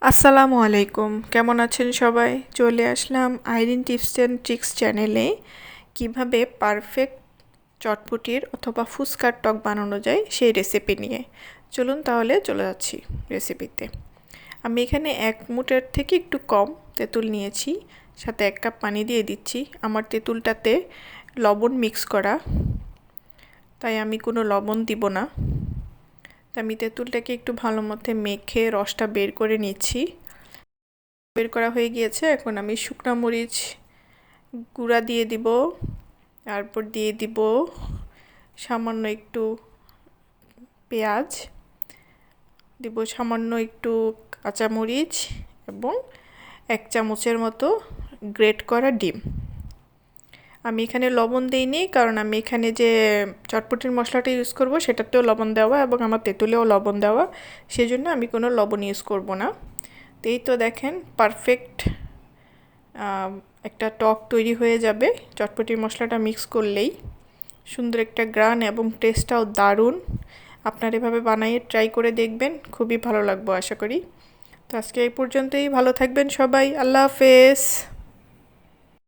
আসসালামু আলাইকুম, কেমন আছেন সবাই? চলে আসলাম আইরিন টিপস অ্যান্ড ট্রিক্স চ্যানেলে কিভাবে পারফেক্ট চটপটির অথবা ফুচকার টক বানানো যায় সেই রেসিপি নিয়ে। চলুন তাহলে চলে যাচ্ছি রেসিপিতে। আমি এখানে 1 মুঠের থেকে একটু কম তেঁতুল নিয়েছি, সাথে 1 কাপ পানি দিয়ে দিচ্ছি। আমার তেঁতুলটাতে লবণ মিক্স করা, তাই আমি কোনো লবণ দিব না। তো আমি তেঁতুলটাকে একটু ভালো মতো মেখে রসটা বের করে নিচ্ছি। বের করা হয়ে গিয়েছে। এখন আমি শুকনো মরিচ গুঁড়া দিয়ে দিব, তারপর দিয়ে দিব সামান্য একটু পেঁয়াজ, দিব সামান্য একটু কাঁচামরিচ এবং 1 চামচের মতো গ্রেট করা ডিম। আমি এখানে লবণ দিইনি, কারণ আমি এখানে যে চটপটির মশলাটা ইউজ করব সেটাতেও লবণ দেওয়া এবং আমার তেঁতুলেও লবণ দেওয়া, সেজন্য আমি কোনো লবণ ইউজ করব না। তো এই তো দেখেন, পারফেক্ট একটা টক তৈরি হয়ে যাবে চটপটির মশলাটা মিক্স করলেই। সুন্দর একটা গ্রান এবং টেস্টটাও দারুণ। আপনারা এভাবে বানিয়ে ট্রাই করে দেখবেন, খুবই ভালো লাগবে আশা করি। তো আজকে এই পর্যন্তই, ভালো থাকবেন সবাই, আল্লাহ হাফেজ।